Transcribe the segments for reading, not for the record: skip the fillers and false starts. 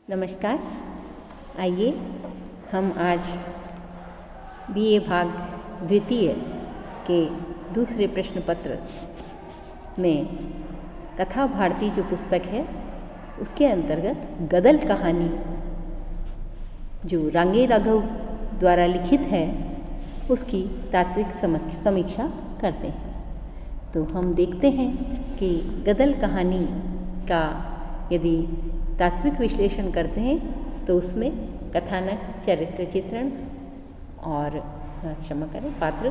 नमस्कार। आइए हम आज बीए भाग द्वितीय के दूसरे प्रश्न पत्र में कथा भारती जो पुस्तक है उसके अंतर्गत गदल कहानी जो रांगे राघव द्वारा लिखित है उसकी तात्विक समीक्षा करते हैं। तो हम देखते हैं कि गदल कहानी का यदि तात्विक विश्लेषण करते हैं तो उसमें कथानक, चरित्र चित्रण और क्षमा करें पात्र,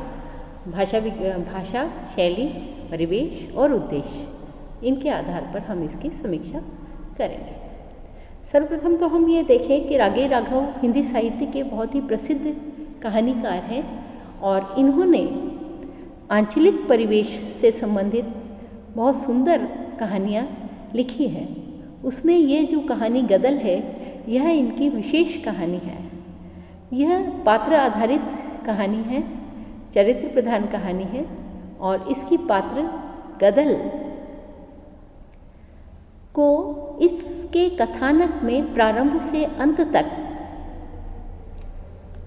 भाषा, शैली, परिवेश और उद्देश्य, इनके आधार पर हम इसकी समीक्षा करेंगे। सर्वप्रथम तो हम ये देखें कि रांगे राघव हिंदी साहित्य के बहुत ही प्रसिद्ध कहानीकार हैं और इन्होंने आंचलिक परिवेश से संबंधित बहुत सुंदर कहानियाँ लिखी हैं। उसमें ये जो कहानी गदल है यह इनकी विशेष कहानी है। यह पात्र आधारित कहानी है, चरित्र प्रधान कहानी है और इसकी पात्र गदल को इसके कथानक में प्रारंभ से अंत तक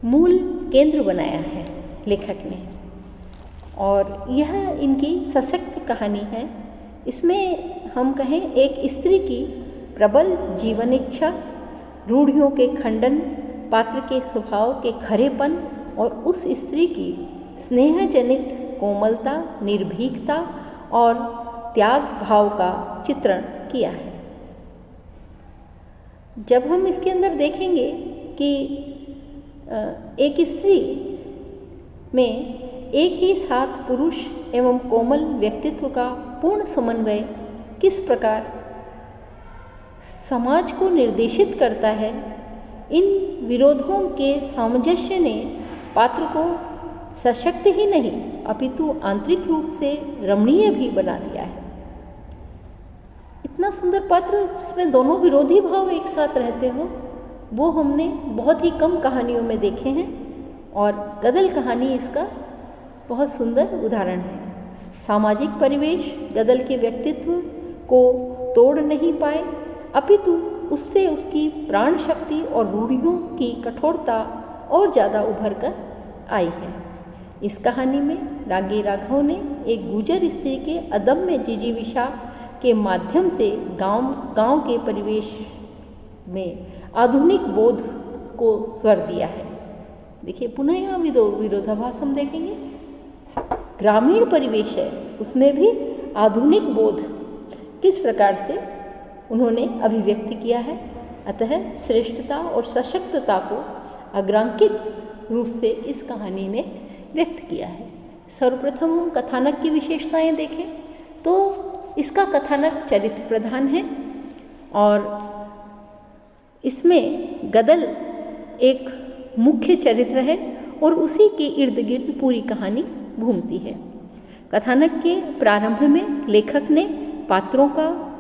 मूल केंद्र बनाया है लेखक ने और यह इनकी सशक्त कहानी है। इसमें हम कहें एक स्त्री की प्रबल जीवन इच्छा, रूढ़ियों के खंडन, पात्र के स्वभाव के खरेपन और उस स्त्री की स्नेहजनित कोमलता, निर्भीकता और त्याग भाव का चित्रण किया है। जब हम इसके अंदर देखेंगे कि एक स्त्री में एक ही साथ पुरुष एवं कोमल व्यक्तित्व का पूर्ण समन्वय किस प्रकार समाज को निर्देशित करता है, इन विरोधों के सामंजस्य ने पात्र को सशक्त ही नहीं अपितु आंतरिक रूप से रमणीय भी बना दिया है। इतना सुंदर पात्र जिसमें दोनों विरोधी भाव एक साथ रहते हो वो हमने बहुत ही कम कहानियों में देखे हैं और गदल कहानी इसका बहुत सुंदर उदाहरण है। सामाजिक परिवेश गदल के व्यक्तित्व को तोड़ नहीं पाए अपितु उससे उसकी प्राण शक्ति और रूढ़ियों की कठोरता और ज़्यादा उभर कर आई है। इस कहानी में रांगे राघव ने एक गुजर स्त्री के अदम्य जिजीविषा के माध्यम से गांव के परिवेश में आधुनिक बोध को स्वर दिया है। देखिए पुनः यहाँ विरोधाभास हम देखेंगे। ग्रामीण परिवेश है उसमें भी आधुनिक बोध किस प्रकार से उन्होंने अभिव्यक्त किया है। अतः श्रेष्ठता और सशक्तता को अग्रांकित रूप से इस कहानी ने व्यक्त किया है। सर्वप्रथम हम कथानक की विशेषताएं देखें तो इसका कथानक चरित्र प्रधान है और इसमें गदल एक मुख्य चरित्र है और उसी के इर्द गिर्द पूरी कहानी घूमती है। कथानक के प्रारंभ में लेखक ने पात्रों का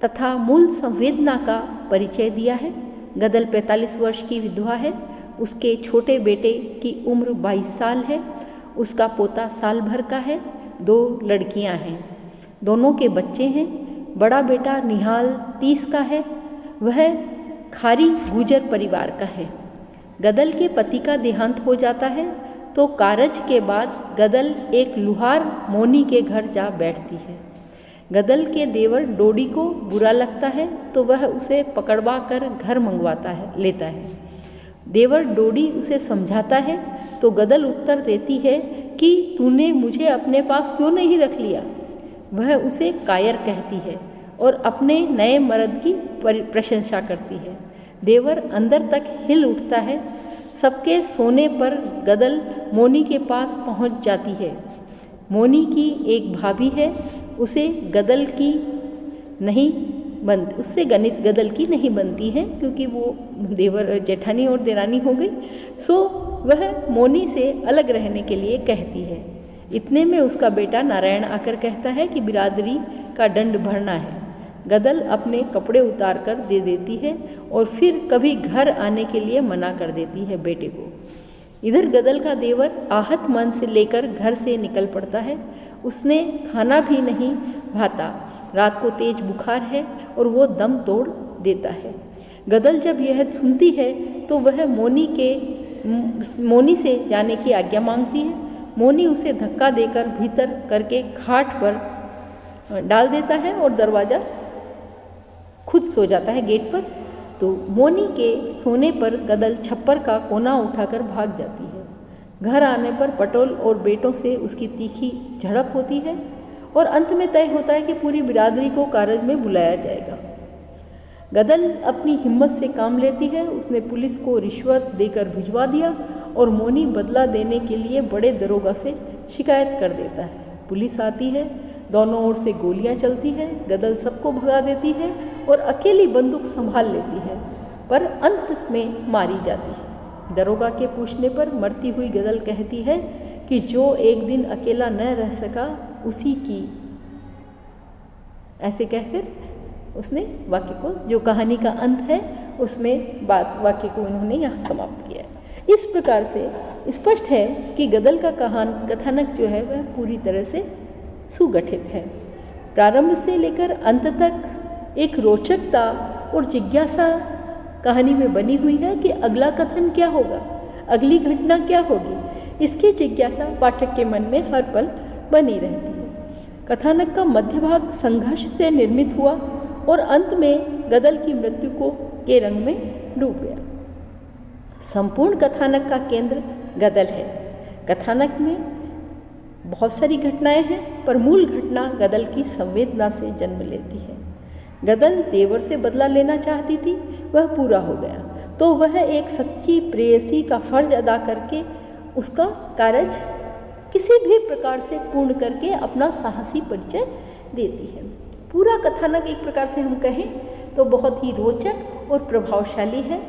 तथा मूल संवेदना का परिचय दिया है। गदल 45 वर्ष की विधवा है, उसके छोटे बेटे की उम्र 22 साल है, उसका पोता साल भर का है, 2 लड़कियां हैं, दोनों के बच्चे हैं। बड़ा बेटा निहाल 30 का है, वह खारी गुजर परिवार का है। गदल के पति का देहांत हो जाता है तो कारज के बाद गदल एक लुहार मोनी के घर जा बैठती है। गदल के देवर डोडी को बुरा लगता है तो वह उसे पकड़वा कर घर मंगवाता लेता है। देवर डोडी उसे समझाता है तो गदल उत्तर देती है कि तूने मुझे अपने पास क्यों नहीं रख लिया। वह उसे कायर कहती है और अपने नए मर्द की प्रशंसा करती है। देवर अंदर तक हिल उठता है। सबके सोने पर गदल मोनी के पास पहुंच जाती है। मोनी की एक भाभी है, उससे गदल की नहीं बनती है क्योंकि वो देवर जेठानी और देरानी हो गई। सो वह मोनी से अलग रहने के लिए कहती है। इतने में उसका बेटा नारायण आकर कहता है कि बिरादरी का दंड भरना है। गदल अपने कपड़े उतार कर दे देती है और फिर कभी घर आने के लिए मना कर देती है बेटे को। इधर गदल का देवर आहत मन से लेकर घर से निकल पड़ता है। उसने खाना भी नहीं भाता, रात को तेज बुखार है और वो दम तोड़ देता है। गदल जब यह सुनती है तो वह मोनी से जाने की आज्ञा मांगती है। मोनी उसे धक्का देकर भीतर करके खाट पर डाल देता है और दरवाज़ा खुद सो जाता है गेट पर। तो मोनी के सोने पर गदल छप्पर का कोना उठाकर भाग जाती है। घर आने पर पटोल और बेटों से उसकी तीखी झड़प होती है और अंत में तय होता है कि पूरी बिरादरी को कारज में बुलाया जाएगा। गदल अपनी हिम्मत से काम लेती है। उसने पुलिस को रिश्वत देकर भिजवा दिया और मोनी बदला देने के लिए बड़े दरोगा से शिकायत कर देता है। पुलिस आती है, दोनों ओर से गोलियां चलती है। गदल सबको भगा देती है और अकेली बंदूक संभाल लेती है, पर अंत में मारी जाती है। दरोगा के पूछने पर मरती हुई गदल कहती है कि जो एक दिन अकेला न रह सका उसी की, ऐसे कहकर उसने वाक्य को, जो कहानी का अंत है उसमें वाक्य को उन्होंने यहाँ समाप्त किया है। इस प्रकार से स्पष्ट है कि गदल का कथानक जो है वह पूरी तरह से सुगठित है। प्रारंभ से लेकर अंत तक एक रोचकता और जिज्ञासा कहानी में बनी हुई है कि अगला कथन क्या होगा, अगली घटना क्या होगी। इसकी जिज्ञासा पाठक के मन में हर पल बनी रहती है। कथानक का मध्य भाग संघर्ष से निर्मित हुआ और अंत में गदल की मृत्यु के रंग में डूब गया। संपूर्ण कथानक का केंद्र गदल है। कथानक में बहुत सारी घटनाएं हैं, पर मूल घटना गदल की संवेदना से जन्म लेती है। गदल देवर से बदला लेना चाहती थी, वह पूरा हो गया, तो वह एक सच्ची प्रेयसी का फर्ज अदा करके उसका कार्य किसी भी प्रकार से पूर्ण करके अपना साहसी परिचय देती है। पूरा कथानक एक प्रकार से हम कहें तो बहुत ही रोचक और प्रभावशाली है।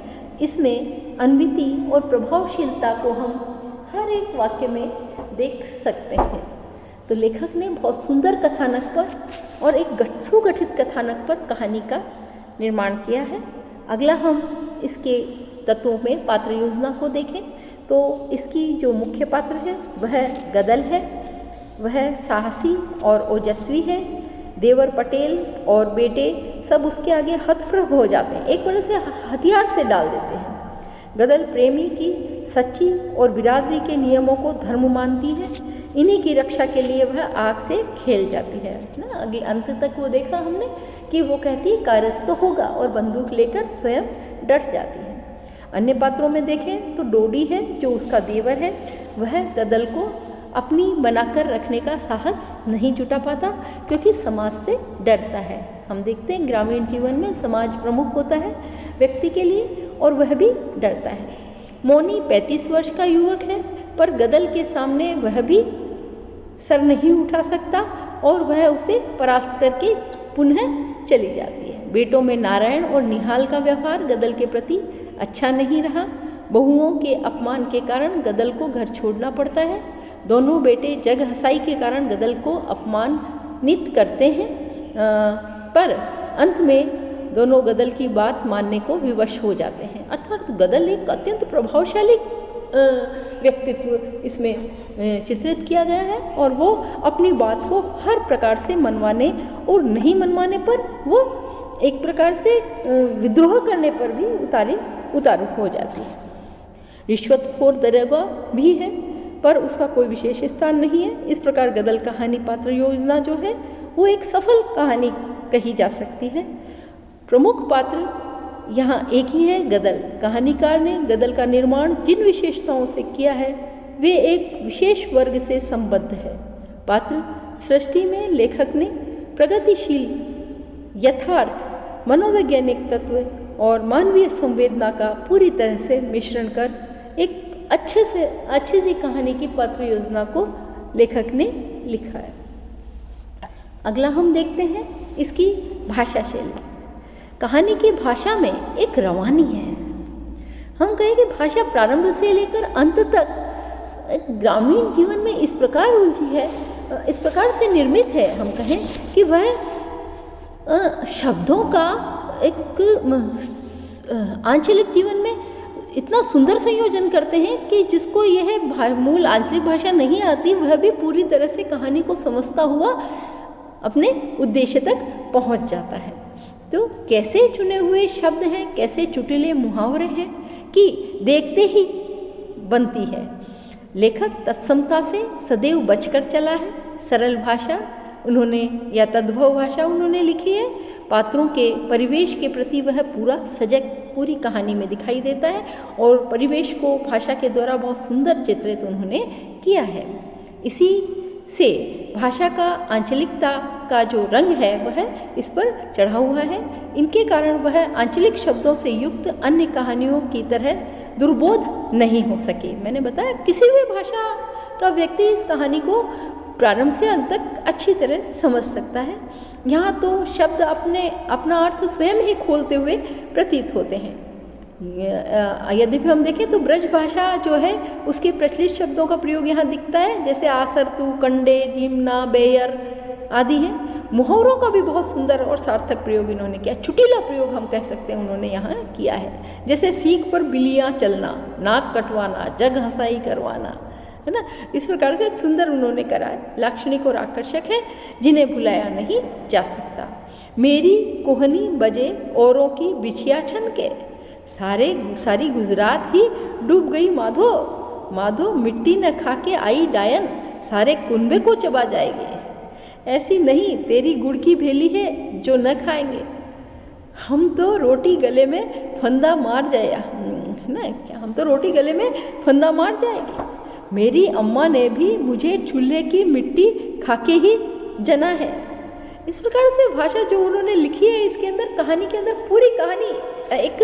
इसमें अन्विति और प्रभावशीलता को हम हर एक वाक्य में देख सकते हैं। तो लेखक ने बहुत सुंदर कथानक पर और एक सुगठित कथानक पर कहानी का निर्माण किया है। अगला हम इसके तत्वों में पात्र योजना को देखें तो इसकी जो मुख्य पात्र है वह गदल है। वह साहसी और ओजस्वी है। देवर पटेल और बेटे सब उसके आगे हतप्रभ हो जाते हैं, एक तरह से हथियार से डाल देते हैं। गदल प्रेमी की सच्ची और बिरादरी के नियमों को धर्म मानती है। इन्हीं की रक्षा के लिए वह आग से खेल जाती है ना। आगे अंत तक वो देखा हमने कि वो कहती है कारज तो होगा और बंदूक लेकर स्वयं डट जाती है। अन्य पात्रों में देखें तो डोडी है जो उसका देवर है। वह गदल को अपनी बनाकर रखने का साहस नहीं जुटा पाता क्योंकि समाज से डरता है। हम देखते हैं ग्रामीण जीवन में समाज प्रमुख होता है व्यक्ति के लिए और वह भी डरता है। मोनी 35 वर्ष का युवक है, पर गदल के सामने वह भी सर नहीं उठा सकता और वह उसे परास्त करके पुनः चली जाती है। बेटों में नारायण और निहाल का व्यवहार गदल के प्रति अच्छा नहीं रहा। बहुओं के अपमान के कारण गदल को घर छोड़ना पड़ता है। दोनों बेटे जग हसाई के कारण गदल को अपमानित करते हैं, पर अंत में दोनों गदल की बात मानने को विवश हो जाते हैं। अर्थात गदल एक अत्यंत प्रभावशाली व्यक्तित्व इसमें चित्रित किया गया है और वो अपनी बात को हर प्रकार से मनवाने और नहीं मनवाने पर वो एक प्रकार से विद्रोह करने पर भी उतारू हो जाती है। रिश्वतखोर दरोगा भी है, पर उसका कोई विशेष स्थान नहीं है। इस प्रकार गदल कहानी पात्र योजना जो है वो एक सफल कहानी कही जा सकती है। प्रमुख पात्र यहाँ एक ही है, गदल। कहानीकार ने गदल का निर्माण जिन विशेषताओं से किया है वे एक विशेष वर्ग से संबद्ध है। पात्र सृष्टि में लेखक ने प्रगतिशील यथार्थ, मनोवैज्ञानिक तत्व और मानवीय संवेदना का पूरी तरह से मिश्रण कर एक अच्छी सी कहानी की पात्र योजना को लेखक ने लिखा है। अगला हम देखते हैं इसकी भाषा शैली। कहानी की भाषा में एक रवानी है। हम कहें कि भाषा प्रारंभ से लेकर अंत तक ग्रामीण जीवन में इस प्रकार उलझी है, इस प्रकार से निर्मित है, हम कहें कि वह शब्दों का एक आंचलिक जीवन में इतना सुंदर संयोजन करते हैं कि जिसको यह मूल आंचलिक भाषा नहीं आती वह भी पूरी तरह से कहानी को समझता हुआ अपने उद्देश्य तक पहुंच जाता है। तो कैसे चुने हुए शब्द हैं, कैसे चुटकुले मुहावरे हैं कि देखते ही बनती है। लेखक तत्समता से सदैव बचकर चला है। सरल भाषा उन्होंने या तद्भव भाषा उन्होंने लिखी है। पात्रों के परिवेश के प्रति वह पूरा सजग पूरी कहानी में दिखाई देता है और परिवेश को भाषा के द्वारा बहुत सुंदर चित्रित उन्होंने किया है। इसी से भाषा का आंचलिकता का जो रंग है वह इस पर चढ़ा हुआ है। इनके कारण वह आंचलिक शब्दों से युक्त अन्य कहानियों की तरह दुर्बोध नहीं हो सके। मैंने बताया किसी भी भाषा का व्यक्ति इस कहानी को प्रारंभ से अंत तक अच्छी तरह समझ सकता है। यहाँ तो शब्द अपना अर्थ स्वयं ही खोलते हुए प्रतीत होते हैं। यदि भी हम देखें तो ब्रज भाषा जो है उसके प्रचलित शब्दों का प्रयोग यहाँ दिखता है, जैसे आसरतु, कंडे, जीमना, बेयर आदि हैं। मुहावरों का भी बहुत सुंदर और सार्थक प्रयोग इन्होंने किया। चुटीला प्रयोग हम कह सकते हैं उन्होंने यहाँ किया है, जैसे सीख पर बिल्लियाँ चलना, नाक कटवाना, जग हंसाई करवाना, है ना। इस प्रकार से सुंदर उन्होंने करा है। लाक्षणिक और आकर्षक है जिन्हें भुलाया नहीं जा सकता। मेरी कोहनी बजे औरों की बिछिया छन के, सारी गुजरात ही डूब गई माधो, माधो मिट्टी न खा के आई डायन, सारे कुनबे को चबा जाएंगे। ऐसी नहीं तेरी गुड़ की भेली है जो न खाएंगे, हम तो रोटी गले में फंदा मार जाए, है ना, हम तो रोटी गले में फंदा मार जाएंगे। मेरी अम्मा ने भी मुझे चूल्हे की मिट्टी खाके ही जना है। इस प्रकार से भाषा जो उन्होंने लिखी है, इसके अंदर कहानी के अंदर पूरी कहानी एक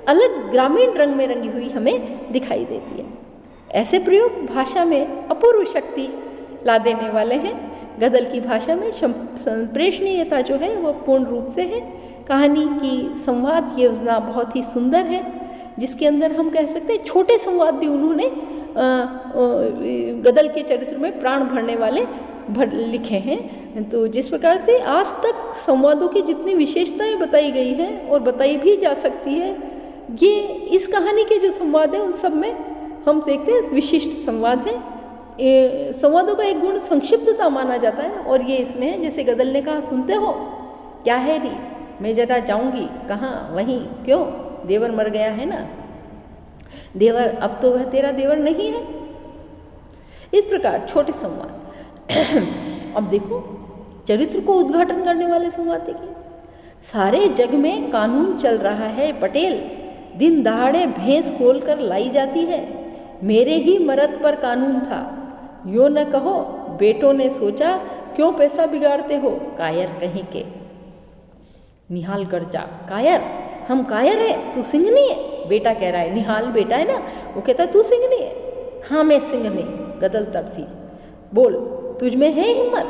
अलग ग्रामीण रंग में रंगी हुई हमें दिखाई देती है। ऐसे प्रयोग भाषा में अपूर्व शक्ति ला देने वाले हैं। गदल की भाषा में संप्रेषणीयता जो है वो पूर्ण रूप से है। कहानी की संवाद योजना बहुत ही सुंदर है, जिसके अंदर हम कह सकते हैं छोटे संवाद भी उन्होंने गदल के चरित्र में प्राण भरने वाले लिखे हैं। तो जिस प्रकार से आज तक संवादों की जितनी विशेषताएं बताई गई हैं और बताई भी जा सकती है, ये इस कहानी के जो संवाद हैं उन सब में हम देखते हैं विशिष्ट संवाद है। संवादों का एक गुण संक्षिप्तता माना जाता है और ये इसमें है। जैसे गदल ने कहा, सुनते हो क्या है री, मैं जरा जाऊंगी कहाँ, वहीं, क्यों, देवर मर गया है ना, देवर अब तो वह तेरा देवर नहीं है। इस प्रकार छोटे संवाद। अब देखो चरित्र को उद्घाटन करने वाले संवाद देखिए। सारे जग में कानून चल रहा है पटेल, दिन दहाड़े भैंस खोल कर लाई जाती है, मेरे ही मर्द पर कानून था, यो न कहो बेटों ने सोचा क्यों पैसा बिगाड़ते हो, कायर कहीं के। निहाल गर्जा, कायर, हम कायर है, तू सिंघनी है। बेटा कह रहा है, निहाल बेटा है ना, वो कहता है तू सिंघनी है। हाँ मैं सिंघनी। गदल तड़फी, बोल तुझ में है हिम्मत,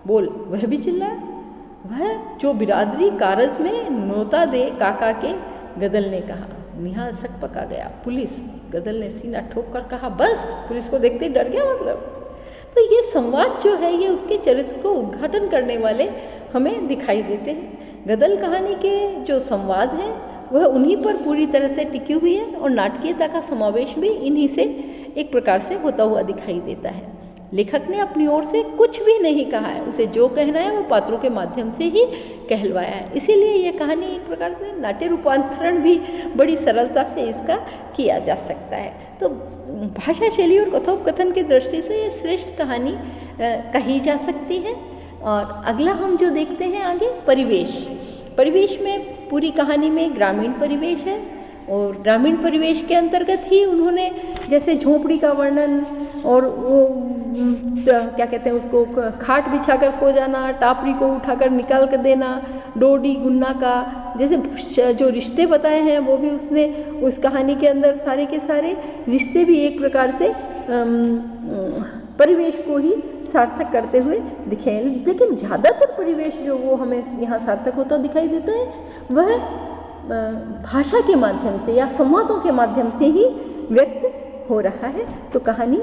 बोल। वह भी चिल्लाया, वह जो बिरादरी कारज में नोता दे काका के। गदल ने कहा, निहाल सक पका गया। पुलिस, गदल ने सीना ठोक कर कहा, बस। पुलिस को देखते ही डर गया मतलब। तो ये संवाद जो है ये उसके चरित्र को उद्घाटन करने वाले हमें दिखाई देते हैं। गदल कहानी के जो संवाद हैं वह उन्हीं पर पूरी तरह से टिकी हुई है और नाटकीयता का समावेश भी इन्हीं से एक प्रकार से होता हुआ दिखाई देता है। लेखक ने अपनी ओर से कुछ भी नहीं कहा है, उसे जो कहना है वो पात्रों के माध्यम से ही कहलवाया है। इसीलिए यह कहानी एक प्रकार से नाट्य रूपांतरण भी बड़ी सरलता से इसका किया जा सकता है। तो भाषा शैली और कथोपकथन की दृष्टि से ये श्रेष्ठ कहानी कही जा सकती है। और अगला हम जो देखते हैं आगे, परिवेश। परिवेश में पूरी कहानी में ग्रामीण परिवेश है और ग्रामीण परिवेश के अंतर्गत ही उन्होंने जैसे झोंपड़ी का वर्णन और वो क्या कहते हैं उसको, खाट बिछाकर सो जाना, टापरी को उठाकर निकाल कर देना, डोडी गुन्ना का जैसे जो रिश्ते बताए हैं वो भी उसने उस कहानी के अंदर सारे के सारे रिश्ते भी एक प्रकार से परिवेश को ही सार्थक करते हुए दिखे हैं। लेकिन ज़्यादातर परिवेश जो वो हमें यहाँ सार्थक होता दिखाई देता है वह भाषा के माध्यम से या संवादों के माध्यम से ही व्यक्त हो रहा है। तो कहानी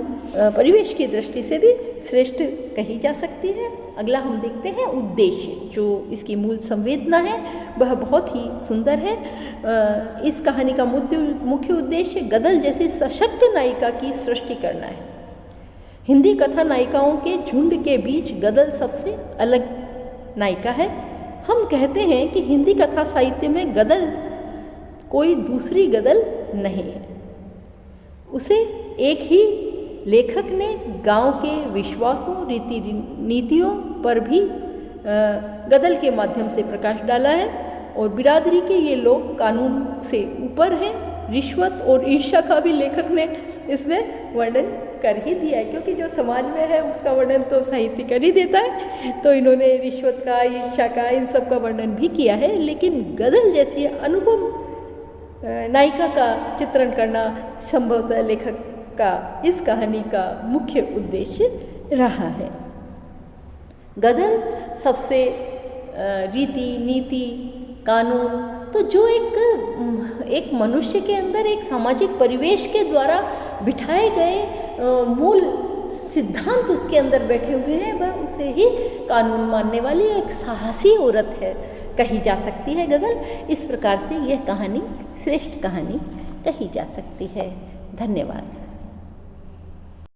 परिवेश की दृष्टि से भी श्रेष्ठ कही जा सकती है। अगला हम देखते हैं उद्देश्य। जो इसकी मूल संवेदना है वह बहुत ही सुंदर है। इस कहानी का मुख्य उद्देश्य गदल जैसी सशक्त नायिका की सृष्टि करना है। हिंदी कथा नायिकाओं के झुंड के बीच गदल सबसे अलग नायिका है। हम कहते हैं कि हिंदी कथा साहित्य में गदल कोई दूसरी गदल नहीं है। उसे एक ही लेखक ने गांव के विश्वासों, रीति नीतियों पर भी गदल के माध्यम से प्रकाश डाला है। और बिरादरी के ये लोग कानून से ऊपर हैं। रिश्वत और ईर्ष्या का भी लेखक ने इसमें वर्णन कर ही दिया है, क्योंकि जो समाज में है उसका वर्णन तो साहित्य कर ही देता है। तो इन्होंने रिश्वत का, ईर्ष्या का, इन सब का वर्णन भी किया है। लेकिन गदल जैसी अनुपम नायिका का चित्रण करना संभवतः लेखक का इस कहानी का मुख्य उद्देश्य रहा है। गदल सबसे रीति नीति, कानून, तो जो एक मनुष्य के अंदर एक सामाजिक परिवेश के द्वारा बिठाए गए मूल सिद्धांत उसके अंदर बैठे हुए हैं, वह उसे ही कानून मानने वाली एक साहसी औरत है कही जा सकती है गदल। इस प्रकार से यह कहानी श्रेष्ठ कहानी कही जा सकती है। धन्यवाद।